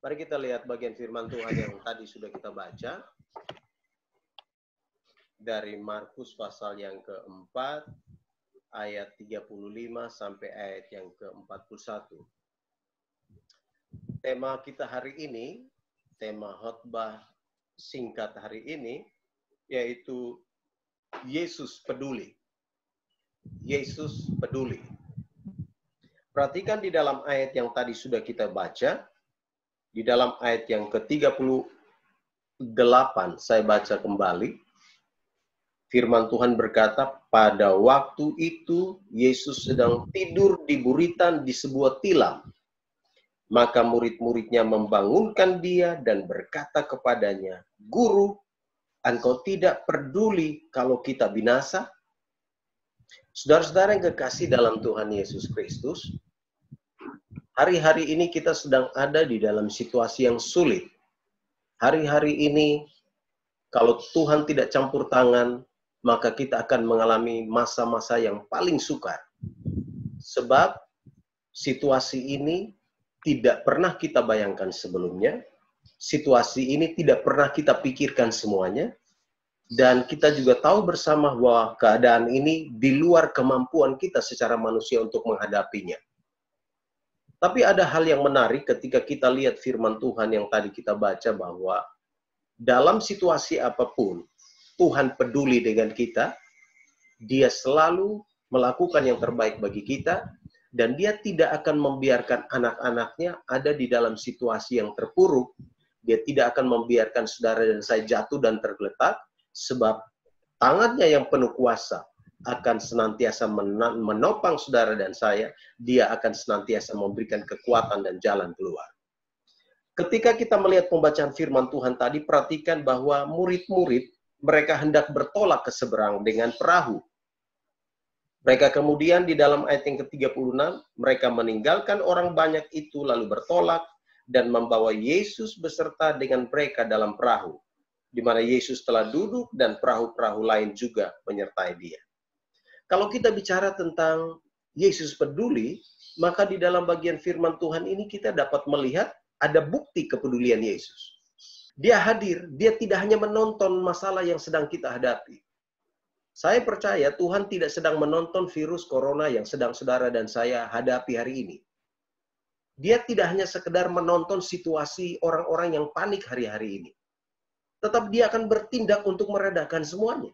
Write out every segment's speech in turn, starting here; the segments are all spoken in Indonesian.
Mari kita lihat bagian firman Tuhan yang tadi sudah kita baca. Dari Markus pasal yang keempat, ayat 35 sampai ayat yang ke-41. Tema kita hari ini, tema khotbah singkat hari ini, yaitu Yesus peduli. Yesus peduli. Perhatikan di dalam ayat yang tadi sudah kita baca, di dalam ayat yang ke-38, saya baca kembali. Firman Tuhan berkata, pada waktu itu Yesus sedang tidur di buritan di sebuah tilam. Maka murid-muridnya membangunkan dia dan berkata kepadanya, Guru, engkau tidak peduli kalau kita binasa? Saudara-saudara yang kekasih dalam Tuhan Yesus Kristus, hari-hari ini kita sedang ada di dalam situasi yang sulit. Hari-hari ini, kalau Tuhan tidak campur tangan, maka kita akan mengalami masa-masa yang paling sukar. Sebab situasi ini tidak pernah kita bayangkan sebelumnya. Situasi ini tidak pernah kita pikirkan semuanya. Dan kita juga tahu bersama bahwa keadaan ini di luar kemampuan kita secara manusia untuk menghadapinya. Tapi ada hal yang menarik ketika kita lihat firman Tuhan yang tadi kita baca bahwa dalam situasi apapun, Tuhan peduli dengan kita, Dia selalu melakukan yang terbaik bagi kita, dan Dia tidak akan membiarkan anak-anaknya ada di dalam situasi yang terpuruk. Dia tidak akan membiarkan saudara dan saya jatuh dan tergeletak, sebab tangannya yang penuh kuasa akan senantiasa menopang saudara dan saya. Dia akan senantiasa memberikan kekuatan dan jalan keluar. Ketika kita melihat pembacaan firman Tuhan tadi, perhatikan bahwa murid-murid mereka hendak bertolak ke seberang dengan perahu. Mereka kemudian di dalam ayat yang ke-36, mereka meninggalkan orang banyak itu lalu bertolak dan membawa Yesus beserta dengan mereka dalam perahu, di mana Yesus telah duduk dan perahu-perahu lain juga menyertai dia. Kalau kita bicara tentang Yesus peduli, maka di dalam bagian firman Tuhan ini kita dapat melihat ada bukti kepedulian Yesus. Dia hadir, dia tidak hanya menonton masalah yang sedang kita hadapi. Saya percaya Tuhan tidak sedang menonton virus corona yang sedang saudara dan saya hadapi hari ini. Dia tidak hanya sekedar menonton situasi orang-orang yang panik hari-hari ini. Tetap dia akan bertindak untuk meredakan semuanya.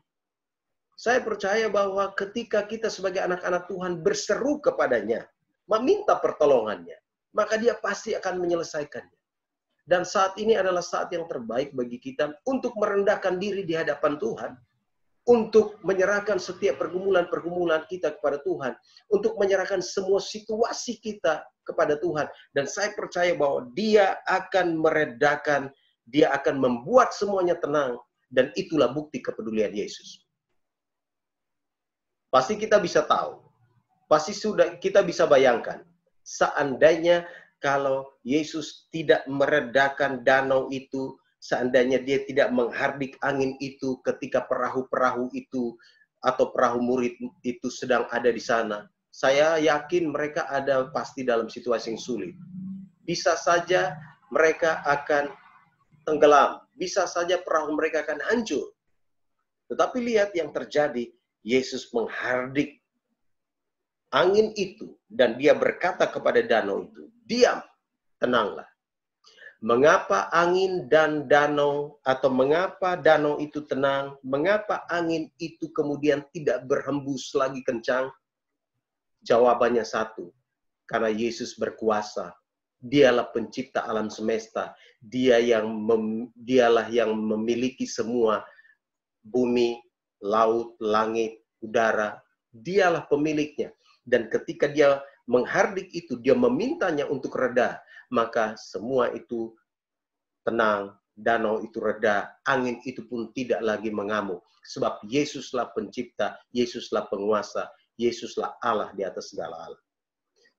Saya percaya bahwa ketika kita sebagai anak-anak Tuhan berseru kepadanya, meminta pertolongannya, maka dia pasti akan menyelesaikannya. Dan saat ini adalah saat yang terbaik bagi kita untuk merendahkan diri di hadapan Tuhan, untuk menyerahkan setiap pergumulan-pergumulan kita kepada Tuhan, untuk menyerahkan semua situasi kita kepada Tuhan. Dan saya percaya bahwa dia akan meredakan, dia akan membuat semuanya tenang, dan itulah bukti kepedulian Yesus. Pasti kita bisa tahu, pasti sudah kita bisa bayangkan, seandainya kalau Yesus tidak meredakan danau itu, seandainya dia tidak menghardik angin itu ketika perahu-perahu itu atau perahu murid itu sedang ada di sana, saya yakin mereka ada pasti dalam situasi yang sulit. Bisa saja mereka akan tenggelam, bisa saja perahu mereka akan hancur. Tetapi lihat yang terjadi, Yesus menghardik angin itu dan dia berkata kepada danau itu, diam, tenanglah. Mengapa angin dan danau, atau mengapa danau itu tenang, mengapa angin itu kemudian tidak berhembus lagi kencang? Jawabannya satu, karena Yesus berkuasa. Dialah pencipta alam semesta, dialah yang memiliki semua bumi, laut, langit, udara, dialah pemiliknya. Dan ketika dia menghardik itu, dia memintanya untuk reda, maka semua itu tenang, danau itu reda, angin itu pun tidak lagi mengamuk. Sebab Yesuslah pencipta, Yesuslah penguasa, Yesuslah Allah di atas segala Allah.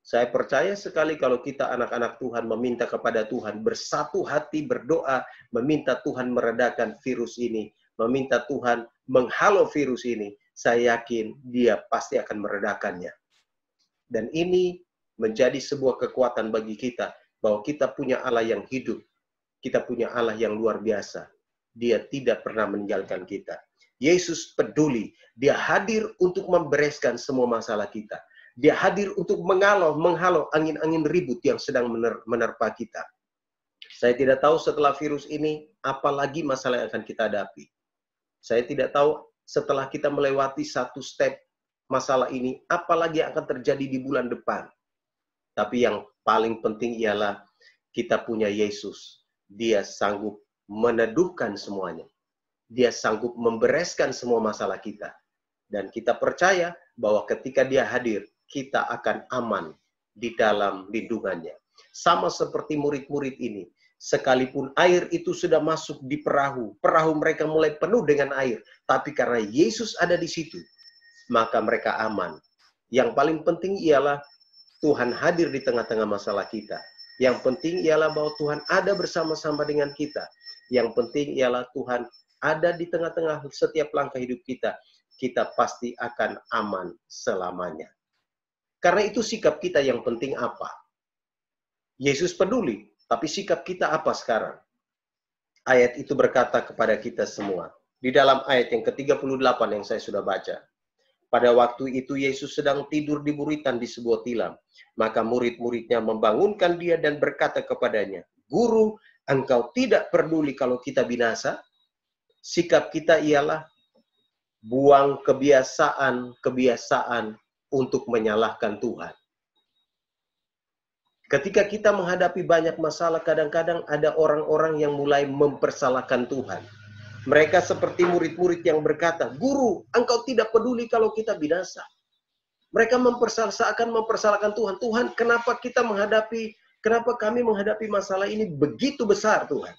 Saya percaya sekali kalau kita anak-anak Tuhan meminta kepada Tuhan, bersatu hati berdoa, meminta Tuhan meredakan virus ini, meminta Tuhan menghalau virus ini, saya yakin dia pasti akan meredakannya. Dan ini menjadi sebuah kekuatan bagi kita. bahwa kita punya Allah yang hidup, kita punya Allah yang luar biasa. Dia tidak pernah meninggalkan kita. Yesus peduli, dia hadir untuk membereskan semua masalah kita. Dia hadir untuk menghalau angin-angin ribut yang sedang menerpa kita. Saya tidak tahu setelah virus ini, apalagi masalah yang akan kita hadapi. Saya tidak tahu setelah kita melewati satu step masalah ini, apalagi yang akan terjadi di bulan depan. Tapi yang paling penting ialah kita punya Yesus. Dia sanggup meneduhkan semuanya. Dia sanggup membereskan semua masalah kita. Dan kita percaya bahwa ketika dia hadir, kita akan aman di dalam lindungannya. Sama seperti murid-murid ini. Sekalipun air itu sudah masuk di perahu, perahu mereka mulai penuh dengan air. Tapi karena Yesus ada di situ, maka mereka aman. Yang paling penting ialah Tuhan hadir di tengah-tengah masalah kita. Yang penting ialah bahwa Tuhan ada bersama-sama dengan kita. Yang penting ialah Tuhan ada di tengah-tengah setiap langkah hidup kita. Kita pasti akan aman selamanya. Karena itu sikap kita yang penting apa? Yesus peduli, tapi sikap kita apa sekarang? Ayat itu berkata kepada kita semua. Di dalam ayat yang ke-38 yang saya sudah baca. Pada waktu itu Yesus sedang tidur di buritan di sebuah tilam. Maka murid-muridnya membangunkan dia dan berkata kepadanya, "Guru, engkau tidak peduli kalau kita binasa?" Sikap kita ialah buang kebiasaan untuk menyalahkan Tuhan. Ketika kita menghadapi banyak masalah, kadang-kadang ada orang-orang yang mulai mempersalahkan Tuhan. Mereka seperti murid-murid yang berkata, "Guru, engkau tidak peduli kalau kita binasa." Mereka mempersalahkan Tuhan. Tuhan, kenapa kami menghadapi masalah ini begitu besar, Tuhan?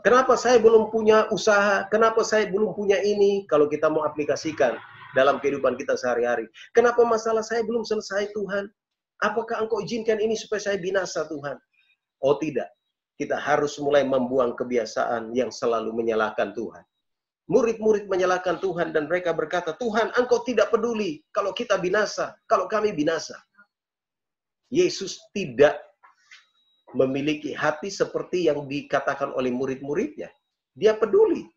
Kenapa saya belum punya usaha? Kenapa saya belum punya ini? Kalau kita mau aplikasikan dalam kehidupan kita sehari-hari. Kenapa masalah saya belum selesai, Tuhan? Apakah engkau izinkan ini supaya saya binasa, Tuhan? Oh tidak. Kita harus mulai membuang kebiasaan yang selalu menyalahkan Tuhan. Murid-murid menyalahkan Tuhan dan mereka berkata, "Tuhan, engkau tidak peduli kalau kita binasa, kalau kami binasa." Yesus tidak memiliki hati seperti yang dikatakan oleh murid-muridnya. Dia peduli.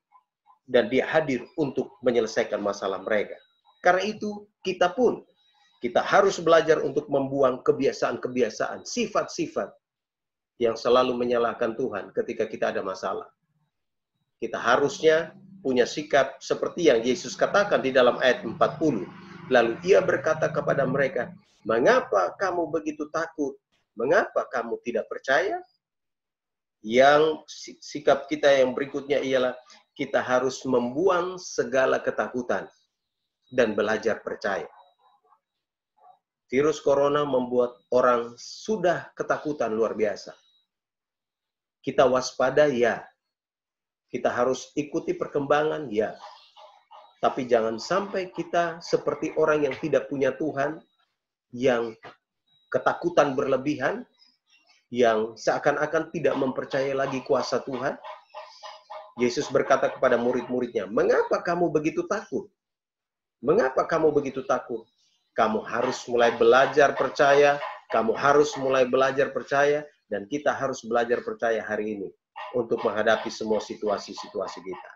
Dan dia hadir untuk menyelesaikan masalah mereka. Karena itu, kita harus belajar untuk membuang kebiasaan-kebiasaan, sifat-sifat yang selalu menyalahkan Tuhan ketika kita ada masalah. Kita harusnya punya sikap seperti yang Yesus katakan di dalam ayat 40. Lalu ia berkata kepada mereka, "Mengapa kamu begitu takut? Mengapa kamu tidak percaya?" Yang sikap kita yang berikutnya ialah kita harus membuang segala ketakutan dan belajar percaya. Virus corona membuat orang sudah ketakutan luar biasa. Kita waspada, ya. Kita harus ikuti perkembangan, ya. Tapi jangan sampai kita seperti orang yang tidak punya Tuhan, yang ketakutan berlebihan, yang seakan-akan tidak mempercayai lagi kuasa Tuhan. Yesus berkata kepada murid-muridnya, "Mengapa kamu begitu takut? Mengapa kamu begitu takut?" Kamu harus mulai belajar percaya, dan kita harus belajar percaya hari ini untuk menghadapi semua situasi-situasi kita.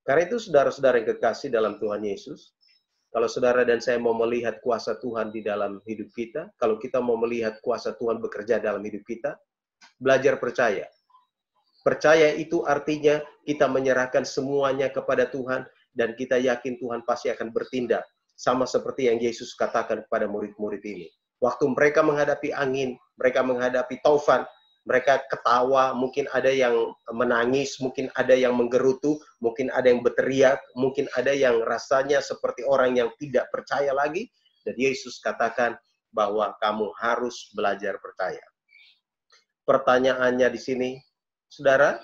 Karena itu saudara-saudara yang kekasih dalam Tuhan Yesus, kalau saudara dan saya mau melihat kuasa Tuhan di dalam hidup kita, kalau kita mau melihat kuasa Tuhan bekerja dalam hidup kita, belajar percaya. Percaya itu artinya kita menyerahkan semuanya kepada Tuhan, dan kita yakin Tuhan pasti akan bertindak. Sama seperti yang Yesus katakan kepada murid-murid ini. Waktu mereka menghadapi angin, mereka menghadapi taufan, mereka ketawa, mungkin ada yang menangis, mungkin ada yang menggerutu, mungkin ada yang berteriak, mungkin ada yang rasanya seperti orang yang tidak percaya lagi. Dan Yesus katakan bahwa kamu harus belajar percaya. Pertanyaannya di sini, saudara,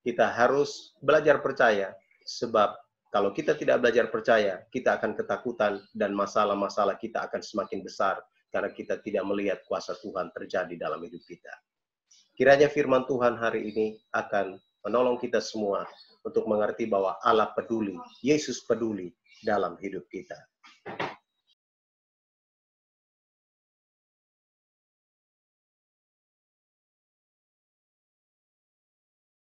kita harus belajar percaya, sebab kalau kita tidak belajar percaya, kita akan ketakutan dan masalah-masalah kita akan semakin besar karena kita tidak melihat kuasa Tuhan terjadi dalam hidup kita. Kiranya firman Tuhan hari ini akan menolong kita semua untuk mengerti bahwa Allah peduli, Yesus peduli dalam hidup kita.